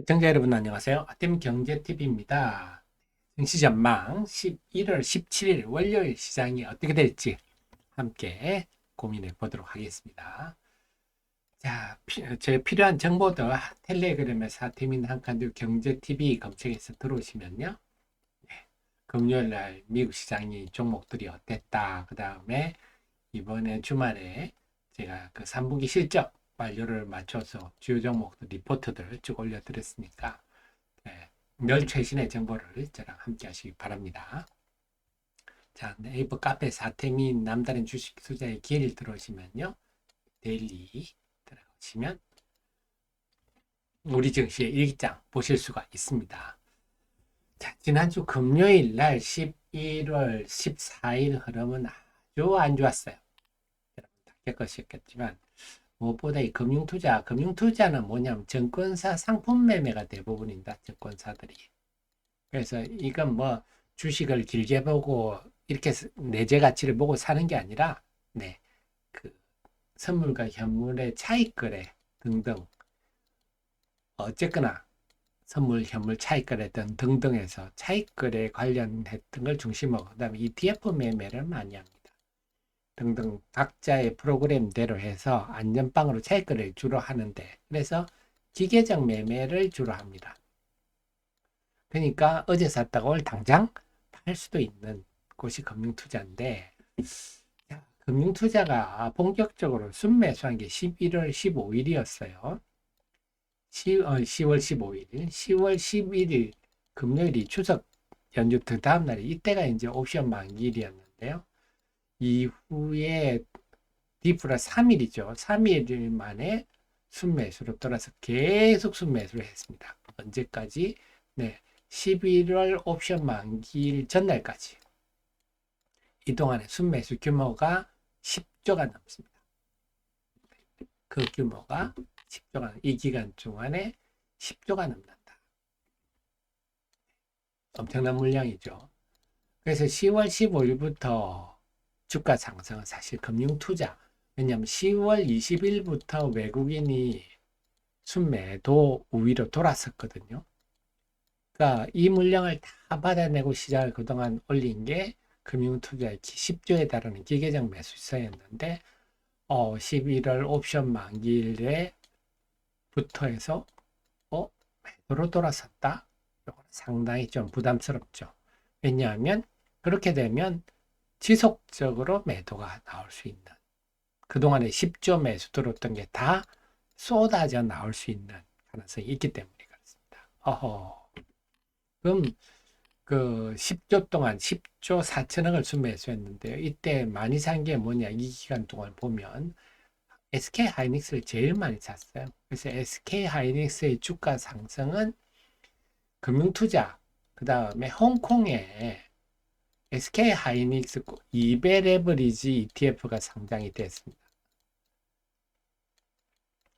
시청자 여러분 안녕하세요. 아템 경제TV입니다. 증시전망 11월 17일 월요일 시장이 어떻게 될지 함께 고민해 보도록 하겠습니다. 자, 제 필요한 정보들 텔레그램에서 아템인 한칸두 경제TV 검색해서 들어오시면요. 네, 금요일 날 미국 시장이 종목들이 어땠다. 그 다음에 이번에 주말에 제가 그 3분기 실적 완료를 맞춰서 주요 종목들 리포트들 쭉 올려드렸으니까 네, 늘 최신의 정보를 저랑 함께 하시기 바랍니다. 자, 네이버 카페 사태민 남다른 주식 투자의 길 들어오시면요. 데일리 들어가시면 우리 증시의 일기장 보실 수가 있습니다. 자, 지난주 금요일 날 11월 14일 흐름은 아주 안 좋았어요. 여러분 다 겪으셨겠지만 무엇보다 이 금융투자는 뭐냐면 증권사 상품 매매가 대부분입니다. 증권사들이. 그래서 이건 뭐 주식을 길게 보고 이렇게 내재 가치를 보고 사는 게 아니라 네, 그 선물과 현물의 차익 거래 등등 어쨌거나 선물, 현물 차익 거래 등등에서 차익 거래 관련했던 걸 중심으로 그다음에 ETF 매매를 많이 합니다. 등등 각자의 프로그램대로 해서 안전빵으로 차익 거래를 주로 하는데 그래서 기계적 매매를 주로 합니다. 그러니까 어제 샀다가 오늘 당장 팔 수도 있는 곳이 금융투자인데 금융투자가 본격적으로 순매수한 게 11월 15일이었어요. 10월 15일, 10월 11일 금요일이 추석 연휴 그 다음 날이 이때가 이제 옵션 만기일이었는데요. 이후에 디프라 3일이죠. 3일 만에 순매수로 돌아서 계속 순매수를 했습니다. 언제까지? 네. 11월 옵션 만기일 전날까지. 이 동안에 순매수 규모가 10조가 넘습니다. 그 규모가 10조가, 이 기간 동안에 10조가 넘는다. 엄청난 물량이죠. 그래서 10월 15일부터 주가 상승은 사실 금융투자. 왜냐하면 10월 20일부터 외국인이 순매도 우위로 돌았었거든요. 그러니까 이 물량을 다 받아내고 시장을 그동안 올린 게 금융투자의 10조에 달하는 기계적 매수세였는데 11월 옵션 만기일에 부터 해서 매도로 돌아섰다. 이건 상당히 좀 부담스럽죠. 왜냐하면 그렇게 되면 지속적으로 매도가 나올 수 있는 그동안에 10조 매수 들었던 게 다 쏟아져 나올 수 있는 가능성이 있기 때문에 그렇습니다. 그럼 그 10조 동안 10조 4천억을 순매수했는데요. 이때 많이 산 게 뭐냐? 이 기간 동안 보면 SK 하이닉스를 제일 많이 샀어요. 그래서 SK 하이닉스의 주가 상승은 금융투자, 그 다음에 홍콩에 SK 하이닉스 2배 레버리지 ETF가 상장이 됐습니다.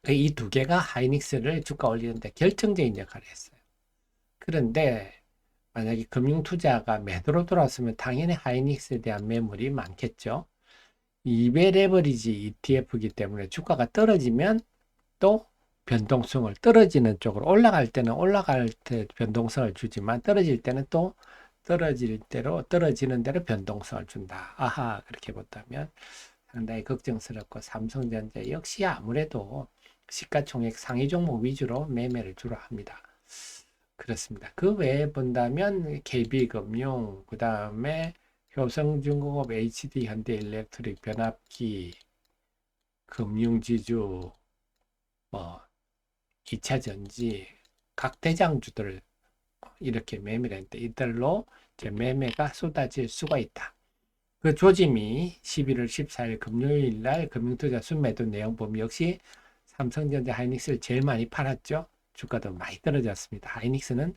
이 두 개가 하이닉스를 주가 올리는데 결정적인 역할을 했어요. 그런데 만약에 금융투자가 매도로 돌아왔으면 당연히 하이닉스에 대한 매물이 많겠죠. 2배 레버리지 ETF이기 때문에 주가가 떨어지면 또 변동성을 떨어지는 쪽으로 올라갈 때는 올라갈 때 변동성을 주지만 떨어질 때는 또 떨어지는 대로 변동성을 준다. 아하, 그렇게 본다면 상당히 걱정스럽고 삼성전자 역시 아무래도 시가총액 상위 종목 위주로 매매를 주로 합니다. 그렇습니다. 그 외에 본다면 KB금융, 그 다음에 효성중공업, HD 현대일렉트릭, 변압기, 금융지주, 뭐 2차전지 각 대장주들 이렇게 매매를 했는데 이들로 이제 매매가 쏟아질 수가 있다. 그 조짐이 11월 14일 금요일 날 금융투자 순매도 내용 보면 역시 삼성전자 하이닉스를 제일 많이 팔았죠. 주가도 많이 떨어졌습니다. 하이닉스는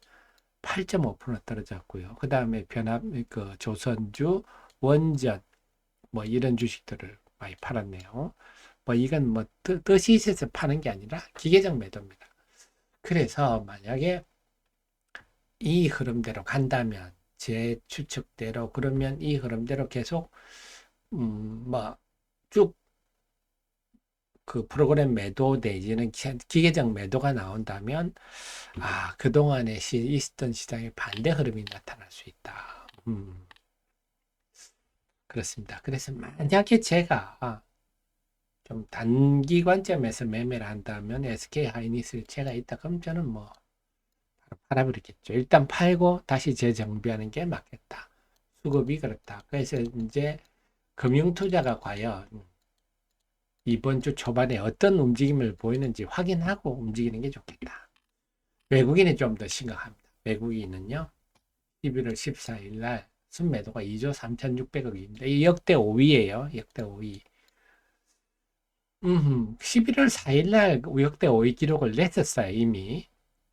8.5% 떨어졌고요. 그 다음에 변압, 그 조선주, 원전, 뭐 이런 주식들을 많이 팔았네요. 뭐 이건 뭐 뜻이 있어서 파는 게 아니라 기계적 매도입니다. 그래서 만약에 이 흐름대로 간다면 제 추측대로 그러면 이 흐름대로 계속 뭐쭉 그 프로그램 매도 내지는 기계적 매도가 나온다면 그동안에 있었던 시장의 반대 흐름이 나타날 수 있다. 그렇습니다. 그래서 만약에 제가 좀 단기 관점에서 매매를 한다면 SK 하이닉스를 제가 있다 그럼 저는 뭐 바로 팔아버리겠죠. 일단 팔고 다시 재정비하는 게 맞겠다. 수급이 그렇다. 그래서 이제 금융투자가 과연 이번 주 초반에 어떤 움직임을 보이는지 확인하고 움직이는 게 좋겠다. 외국인이 좀 더 심각합니다. 외국인은요, 11월 14일 날 순매도가 2조 3,600억입니다. 이 역대 5위예요. 역대 5위. 11월 4일 날 역대 5위 기록을 냈었어요, 이미.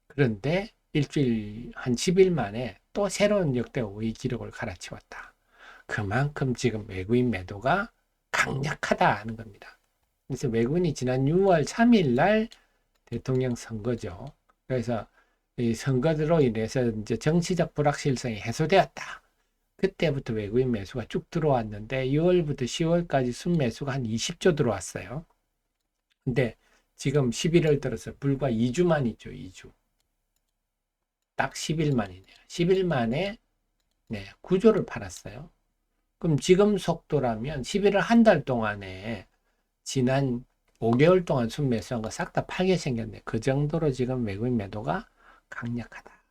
그런데 일주일 한 10일 만에 또 새로운 역대 5위 기록을 갈아치웠다. 그만큼 지금 외국인 매도가 강력하다 하는 겁니다. 그래서 외국인이 지난 6월 3일 날 대통령 선거죠. 그래서 이 선거로 인해서 이제 정치적 불확실성이 해소되었다. 그때부터 외국인 매수가 쭉 들어왔는데 6월부터 10월까지 순매수가 한 20조 들어왔어요. 근데 지금 11월 들어서 불과 2주 만이죠. 2주. 딱 10일 만이네요. 10일 만에 9조를 팔았어요. 그럼 지금 속도라면 11월 한 달 동안에 지난 5개월 동안 순매수한 거 싹 다 팔게 생겼네. 그 정도로 지금 외국인 매도가 강력하다.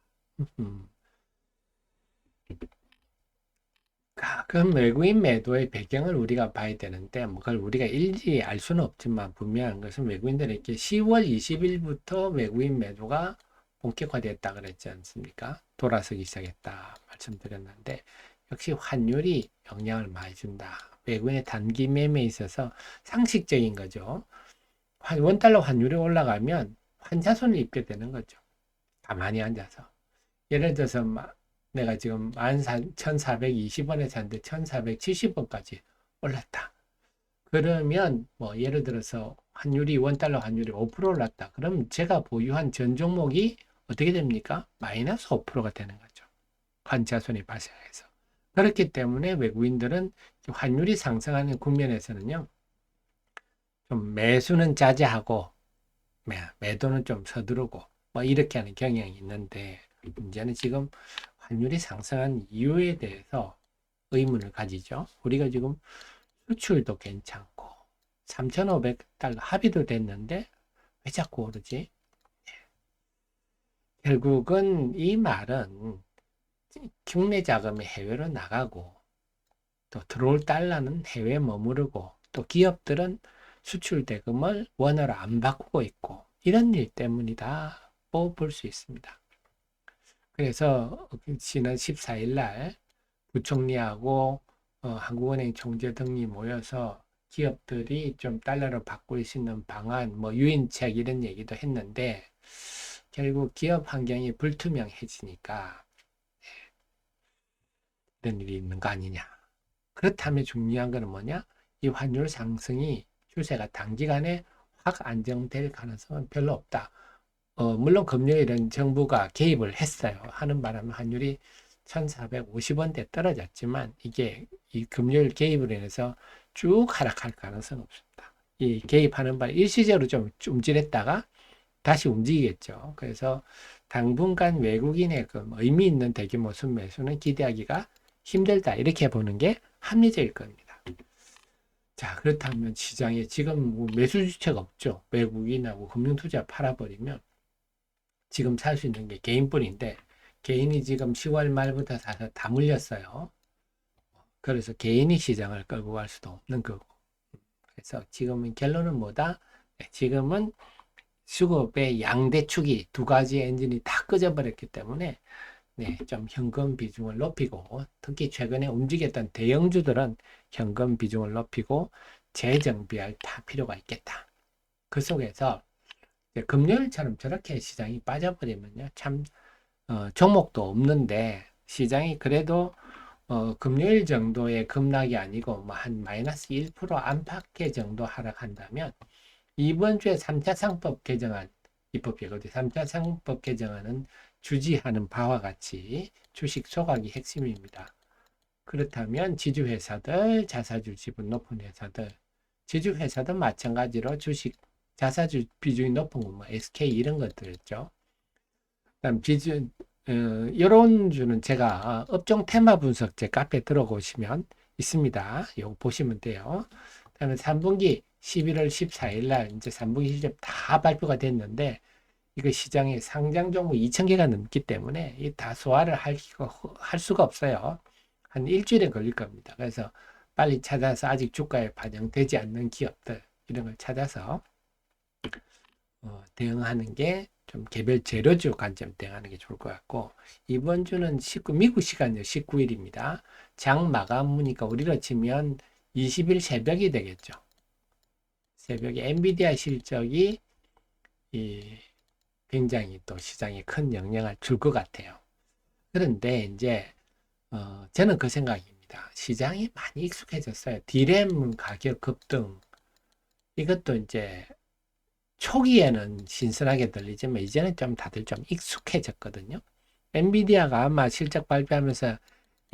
그럼 외국인 매도의 배경을 우리가 봐야 되는데, 그걸 우리가 일일이 알 수는 없지만 분명한 것은 외국인들이 이렇게 10월 20일부터 외국인 매도가 본격화됐다 그랬지 않습니까? 돌아서기 시작했다 말씀드렸는데, 역시 환율이 영향을 많이 준다. 외국인의 단기 매매에 있어서 상식적인 거죠. 원달러 환율이 올라가면 환자손을 입게 되는 거죠. 가만히 앉아서. 예를 들어서 내가 지금 1,420원에 샀는데 1,470원까지 올랐다. 그러면 뭐 예를 들어서 원달러 환율이 5% 올랐다. 그럼 제가 보유한 전 종목이 어떻게 됩니까? 마이너스 5%가 되는 거죠. 환자손이 발생해서. 그렇기 때문에 외국인들은 환율이 상승하는 국면에서는요, 좀 매수는 자제하고 매도는 좀 서두르고 뭐 이렇게 하는 경향이 있는데, 문제는 지금 환율이 상승한 이유에 대해서 의문을 가지죠. 우리가 지금 수출도 괜찮고 3,500달러 합의도 됐는데 왜 자꾸 오르지? 결국은 이 말은 국내 자금이 해외로 나가고 또 들어올 달러는 해외에 머무르고 또 기업들은 수출 대금을 원화로 안 바꾸고 있고 이런 일 때문이다 볼 수 있습니다. 그래서 지난 14일 날 부총리하고 한국은행 총재 등이 모여서 기업들이 좀 달러로 바꿀 수 있는 방안, 뭐 유인책 이런 얘기도 했는데 결국 기업 환경이 불투명해지니까 이런 일이 있는 거 아니냐. 그렇다면 중요한 거는 뭐냐? 이 환율 상승이 추세가 단기간에 확 안정될 가능성은 별로 없다. 물론 금요일은 정부가 개입을 했어요. 하는 바람에 환율이 1,450원대 떨어졌지만 이게 이 금요일 개입으로 인해서 쭉 하락할 가능성은 없습니다. 이 개입하는 바에 일시적으로 좀 움찔했다가 다시 움직이겠죠. 그래서 당분간 외국인의 그 의미 있는 대규모 순매수는 기대하기가 힘들다. 이렇게 보는 게 합리적일 겁니다. 자, 그렇다면 시장에 지금 뭐 매수 주체가 없죠. 외국인하고 금융투자 팔아버리면 지금 살 수 있는 게 개인뿐인데 개인이 지금 10월 말부터 사서 다 물렸어요. 그래서 개인이 시장을 끌고 갈 수도 없는 거고. 그래서 지금은 결론은 뭐다? 지금은 수급의 양대축이 두 가지 엔진이 다 꺼져버렸기 때문에 좀 현금 비중을 높이고 특히 최근에 움직였던 대형주들은 현금 비중을 높이고 재정비할 필요가 있겠다. 그 속에서 금요일처럼 저렇게 시장이 빠져버리면요, 참 종목도 없는데 시장이 그래도 금요일 정도의 급락이 아니고 뭐 한 마이너스 1% 안팎의 정도 하락한다면 이번 주에 3차 상법 개정안 입법이거든요. 3차 상법 개정안은 주지하는 바와 같이 주식 소각이 핵심입니다. 그렇다면 지주회사들, 자사주 지분 높은 회사들 지주회사도 마찬가지로 주식 자사주 비중이 높은 거, 뭐 SK 이런 것들이죠. 그다음 이런 주는 제가 업종 테마 분석 제 카페 들어오시면 있습니다. 이거 보시면 돼요. 그다음에 3분기 11월 14일 날 이제 3분기 실적 다 발표가 됐는데 이거 시장에 상장 종목 2,000개가 넘기 때문에 이 다 소화를 할 수가 없어요. 한 일주일에 걸릴 겁니다. 그래서 빨리 찾아서 아직 주가에 반영되지 않는 기업들 이런 걸 찾아서 대응하는 게 좀 개별 재료주 관점 대응하는 게 좋을 것 같고 이번 주는 미국 시간이요 19일입니다. 장 마감이니까 우리로 치면 20일 새벽이 되겠죠. 새벽에 엔비디아 실적이 굉장히 또 시장에 큰 영향을 줄 것 같아요. 그런데 이제 저는 그 생각입니다. 시장이 많이 익숙해졌어요. 디램 가격 급등 이것도 이제 초기에는 신선하게 들리지만 이제는 좀 다들 좀 익숙해졌거든요. 엔비디아가 아마 실적 발표하면서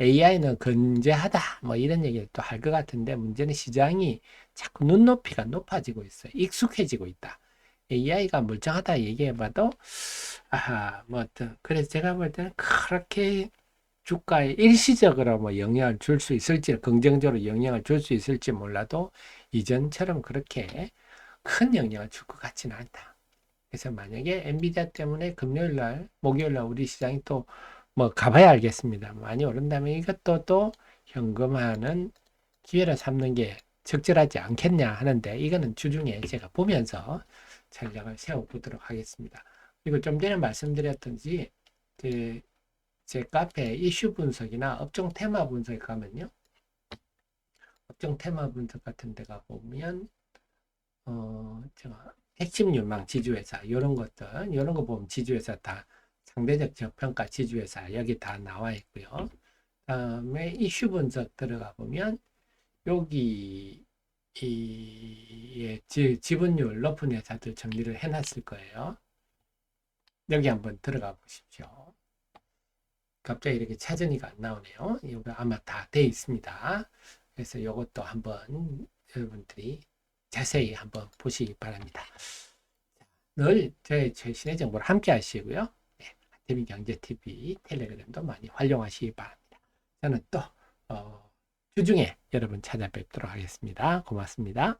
AI는 건재하다 뭐 이런 얘기를 또 할 것 같은데 문제는 시장이 자꾸 눈높이가 높아지고 있어요. 익숙해지고 있다. AI가 멀쩡하다 얘기해봐도 아하 뭐 그래서 제가 볼 때는 그렇게 주가에 일시적으로 뭐 영향을 줄 수 있을지 긍정적으로 영향을 줄 수 있을지 몰라도 이전처럼 그렇게 큰 영향을 줄 것 같지는 않다. 그래서 만약에 엔비디아 때문에 금요일 날, 목요일 날 우리 시장이 또 뭐 가봐야 알겠습니다. 많이 오른다면 이것도 또 현금화하는 기회를 삼는 게 적절하지 않겠냐 하는데 이거는 주중에 제가 보면서 전략을 세워보도록 하겠습니다. 그리고 좀 전에 말씀드렸던지 제 카페 이슈 분석이나 업종 테마 분석에 가면요. 업종 테마 분석 같은 데 가보면 제가 핵심 유망 지주회사 이런 것들 이런 거 보면 지주회사 다 상대적 저평가 지주회사 여기 다 나와 있고요. 다음에 이슈 분석 들어가 보면 여기 지분율 높은 회사들 정리를 해놨을 거예요. 여기 한번 들어가 보십시오. 갑자기 이렇게 찾으니까 안 나오네요. 이거 아마 다 돼 있습니다. 그래서 이것도 한번 여러분들이 자세히 한번 보시기 바랍니다. 늘 저의 최신의 정보를 함께 하시고요. 네, TV경제TV 텔레그램도 많이 활용하시기 바랍니다. 저는 또 주중에 여러분 찾아뵙도록 하겠습니다. 고맙습니다.